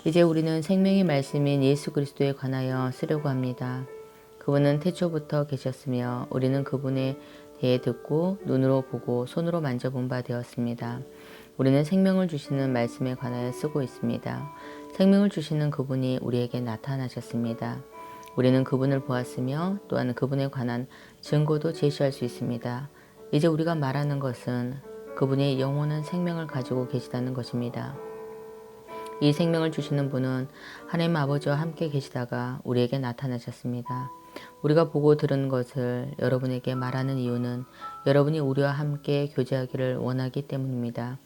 이제 우리는 생명의 말씀인 예수 그리스도에 관하여 쓰려고 합니다. 그분은 태초부터 계셨으며 우리는 그분에 대해 듣고 눈으로 보고 손으로 만져본 바 되었습니다. 우리는 생명을 주시는 말씀에 관하여 쓰고 있습니다. 생명을 주시는 그분이 우리에게 나타나셨습니다. 우리는 그분을 보았으며 또한 그분에 관한 증거도 제시할 수 있습니다. 이제 우리가 말하는 것은 그분이 영원한 생명을 가지고 계시다는 것입니다. 이 생명을 주시는 분은 하나님 아버지와 함께 계시다가 우리에게 나타나셨습니다. 우리가 보고 들은 것을 여러분에게 말하는 이유는 여러분이 우리와 함께 교제하기를 원하기 때문입니다.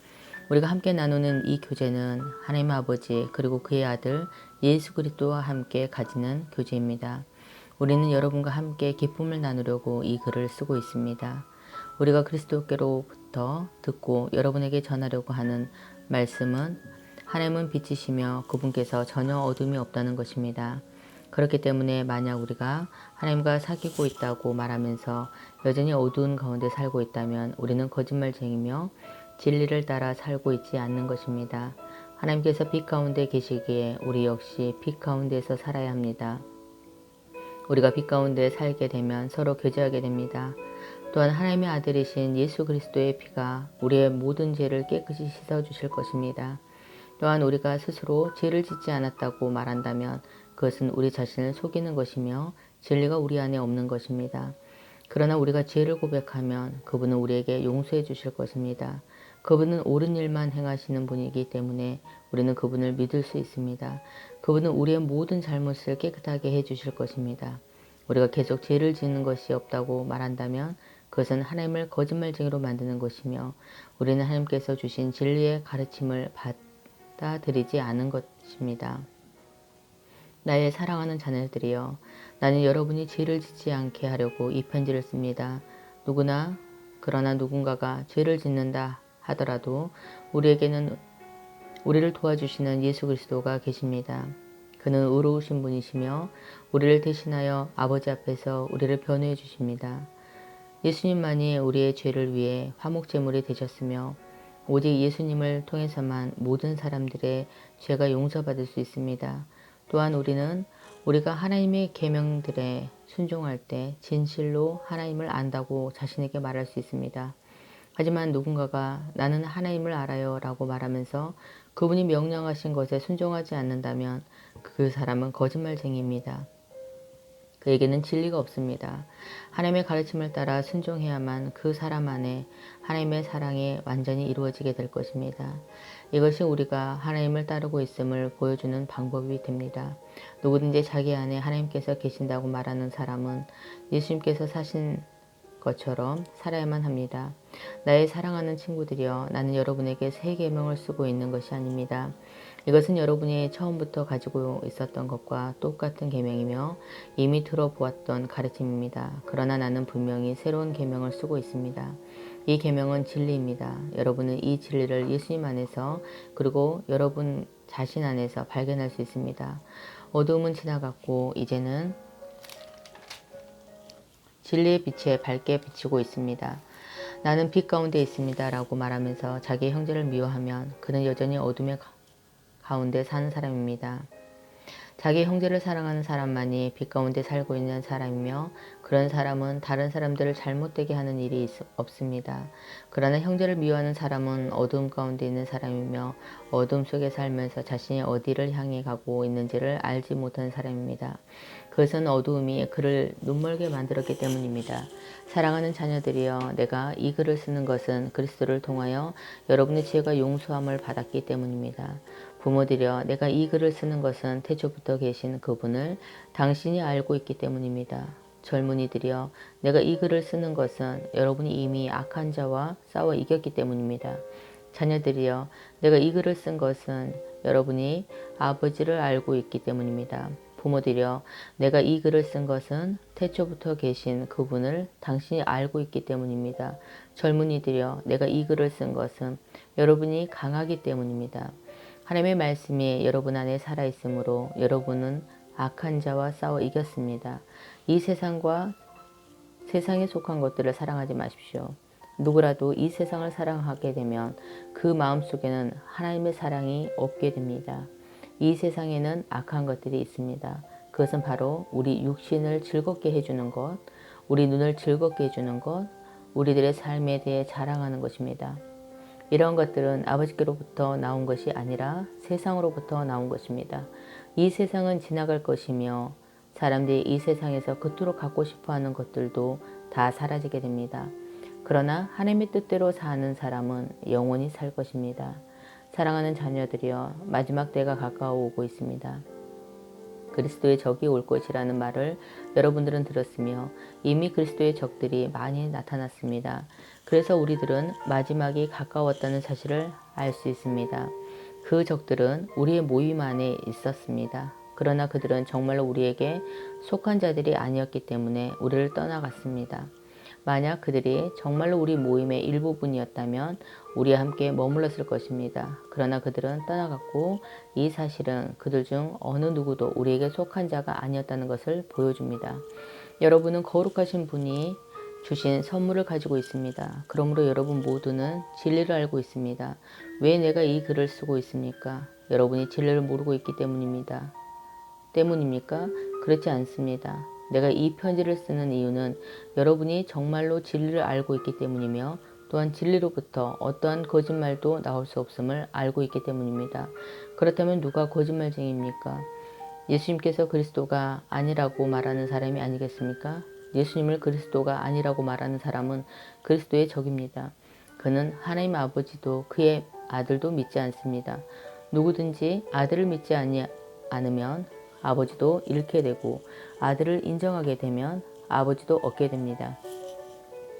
우리가 함께 나누는 이 교제는 하나님 아버지 그리고 그의 아들 예수 그리스도와 함께 가지는 교제입니다. 우리는 여러분과 함께 기쁨을 나누려고 이 글을 쓰고 있습니다. 우리가 그리스도께로부터 듣고 여러분에게 전하려고 하는 말씀은 하나님은 빛이시며 그분께서 전혀 어둠이 없다는 것입니다. 그렇기 때문에 만약 우리가 하나님과 사귀고 있다고 말하면서 여전히 어두운 가운데 살고 있다면 우리는 거짓말쟁이며 진리를 따라 살고 있지 않는 것입니다. 하나님께서 빛 가운데 계시기에 우리 역시 빛 가운데서 살아야 합니다. 우리가 빛 가운데 살게 되면 서로 교제하게 됩니다. 또한 하나님의 아들이신 예수 그리스도의 피가 우리의 모든 죄를 깨끗이 씻어주실 것입니다. 또한 우리가 스스로 죄를 짓지 않았다고 말한다면 그것은 우리 자신을 속이는 것이며 진리가 우리 안에 없는 것입니다. 그러나 우리가 죄를 고백하면 그분은 우리에게 용서해 주실 것입니다. 그분은 옳은 일만 행하시는 분이기 때문에 우리는 그분을 믿을 수 있습니다. 그분은 우리의 모든 잘못을 깨끗하게 해 주실 것입니다. 우리가 계속 죄를 짓는 것이 없다고 말한다면 그것은 하나님을 거짓말쟁이로 만드는 것이며 우리는 하나님께서 주신 진리의 가르침을 받아들이지 않은 것입니다. 나의 사랑하는 자녀들이여, 나는 여러분이 죄를 짓지 않게 하려고 이 편지를 씁니다. 그러나 누군가가 죄를 짓는다 하더라도 우리에게는 우리를 도와주시는 예수 그리스도가 계십니다. 그는 의로우신 분이시며 우리를 대신하여 아버지 앞에서 우리를 변호해 주십니다. 예수님만이 우리의 죄를 위해 화목제물이 되셨으며 오직 예수님을 통해서만 모든 사람들의 죄가 용서받을 수 있습니다. 또한 우리가 하나님의 계명들에 순종할 때 진실로 하나님을 안다고 자신에게 말할 수 있습니다. 하지만 누군가가 나는 하나님을 알아요 라고 말하면서 그분이 명령하신 것에 순종하지 않는다면 그 사람은 거짓말쟁이입니다. 그에게는 진리가 없습니다. 하나님의 가르침을 따라 순종해야만 그 사람 안에 하나님의 사랑이 완전히 이루어지게 될 것입니다. 이것이 우리가 하나님을 따르고 있음을 보여주는 방법이 됩니다. 누구든지 자기 안에 하나님께서 계신다고 말하는 사람은 예수님께서 사신 것처럼 살아야만 합니다. 나의 사랑하는 친구들이여, 나는 여러분에게 새 계명을 쓰고 있는 것이 아닙니다. 이것은 여러분이 처음부터 가지고 있었던 것과 똑같은 계명이며 이미 들어보았던 가르침입니다. 그러나 나는 분명히 새로운 계명을 쓰고 있습니다. 이 계명은 진리입니다. 여러분은 이 진리를 예수님 안에서 그리고 여러분 자신 안에서 발견할 수 있습니다. 어두움은 지나갔고 이제는 진리의 빛에 밝게 비치고 있습니다. 나는 빛 가운데 있습니다 라고 말하면서 자기 형제를 미워하면 그는 여전히 어둠의 가운데 사는 사람입니다. 자기 형제를 사랑하는 사람만이 빛 가운데 살고 있는 사람이며 그런 사람은 다른 사람들을 잘못되게 하는 일이 없습니다. 그러나 형제를 미워하는 사람은 어둠 가운데 있는 사람이며 어둠 속에 살면서 자신이 어디를 향해 가고 있는지를 알지 못하는 사람입니다. 그것은 어두움이 그를 눈멀게 만들었기 때문입니다. 사랑하는 자녀들이여, 내가 이 글을 쓰는 것은 그리스도를 통하여 여러분의 죄가 용서함을 받았기 때문입니다. 부모들이여, 내가 이 글을 쓰는 것은 태초부터 계신 그분을 당신이 알고 있기 때문입니다. 젊은이들이여, 내가 이 글을 쓰는 것은 여러분이 이미 악한 자와 싸워 이겼기 때문입니다. 자녀들이여, 내가 이 글을 쓴 것은 여러분이 아버지를 알고 있기 때문입니다. 부모들이여, 내가 이 글을 쓴 것은 태초부터 계신 그분을 당신이 알고 있기 때문입니다. 젊은이들이여, 내가 이 글을 쓴 것은 여러분이 강하기 때문입니다. 하나님의 말씀이 여러분 안에 살아있으므로 여러분은 악한 자와 싸워 이겼습니다. 이 세상에 속한 것들을 사랑하지 마십시오. 누구라도 이 세상을 사랑하게 되면 그 마음속에는 하나님의 사랑이 없게 됩니다. 이 세상에는 악한 것들이 있습니다. 그것은 바로 우리 육신을 즐겁게 해주는 것, 우리 눈을 즐겁게 해주는 것, 우리들의 삶에 대해 자랑하는 것입니다. 이런 것들은 아버지께로부터 나온 것이 아니라 세상으로부터 나온 것입니다. 이 세상은 지나갈 것이며 사람들이 이 세상에서 그토록 갖고 싶어하는 것들도 다 사라지게 됩니다. 그러나 하나님의 뜻대로 사는 사람은 영원히 살 것입니다. 사랑하는 자녀들이여, 마지막 때가 가까워오고 있습니다. 그리스도의 적이 올 것이라는 말을 여러분들은 들었으며 이미 그리스도의 적들이 많이 나타났습니다. 그래서 우리들은 마지막이 가까웠다는 사실을 알 수 있습니다. 그 적들은 우리의 모임 안에 있었습니다. 그러나 그들은 정말로 우리에게 속한 자들이 아니었기 때문에 우리를 떠나갔습니다. 만약 그들이 정말로 우리 모임의 일부분이었다면 우리와 함께 머물렀을 것입니다. 그러나 그들은 떠나갔고 이 사실은 그들 중 어느 누구도 우리에게 속한 자가 아니었다는 것을 보여줍니다. 여러분은 거룩하신 분이 주신 선물을 가지고 있습니다. 그러므로 여러분 모두는 진리를 알고 있습니다. 왜 내가 이 글을 쓰고 있습니까? 여러분이 진리를 모르고 있기 때문입니까? 그렇지 않습니다. 내가 이 편지를 쓰는 이유는 여러분이 정말로 진리를 알고 있기 때문이며 또한 진리로부터 어떠한 거짓말도 나올 수 없음을 알고 있기 때문입니다. 그렇다면 누가 거짓말쟁이입니까? 예수님께서 그리스도가 아니라고 말하는 사람이 아니겠습니까? 예수님을 그리스도가 아니라고 말하는 사람은 그리스도의 적입니다. 그는 하나님 아버지도 그의 아들도 믿지 않습니다. 누구든지 아들을 믿지 않으면 아버지도 잃게 되고 아들을 인정하게 되면 아버지도 얻게 됩니다.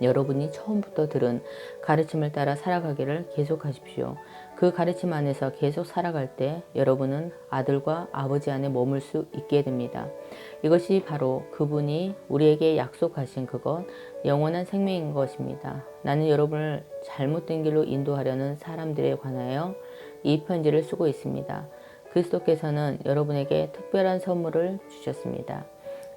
여러분이 처음부터 들은 가르침을 따라 살아가기를 계속하십시오. 그 가르침 안에서 계속 살아갈 때 여러분은 아들과 아버지 안에 머물 수 있게 됩니다. 이것이 바로 그분이 우리에게 약속하신 그것, 영원한 생명인 것입니다. 나는 여러분을 잘못된 길로 인도하려는 사람들에 관하여 이 편지를 쓰고 있습니다. 그리스도께서는 여러분에게 특별한 선물을 주셨습니다.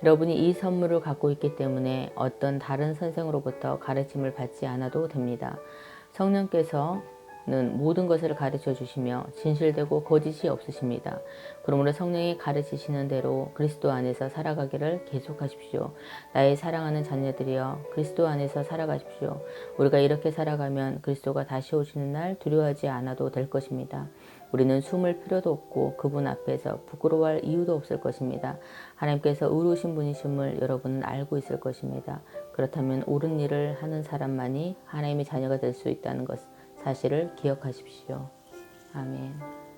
여러분이 이 선물을 갖고 있기 때문에 어떤 다른 선생으로부터 가르침을 받지 않아도 됩니다. 성령께서는 모든 것을 가르쳐 주시며 진실되고 거짓이 없으십니다. 그러므로 성령이 가르치시는 대로 그리스도 안에서 살아가기를 계속하십시오. 나의 사랑하는 자녀들이여, 그리스도 안에서 살아가십시오. 우리가 이렇게 살아가면 그리스도가 다시 오시는 날 두려워하지 않아도 될 것입니다. 우리는 숨을 필요도 없고 그분 앞에서 부끄러워할 이유도 없을 것입니다. 하나님께서 의로우신 분이심을 여러분은 알고 있을 것입니다. 그렇다면 옳은 일을 하는 사람만이 하나님의 자녀가 될 수 있다는 것, 사실을 기억하십시오. 아멘.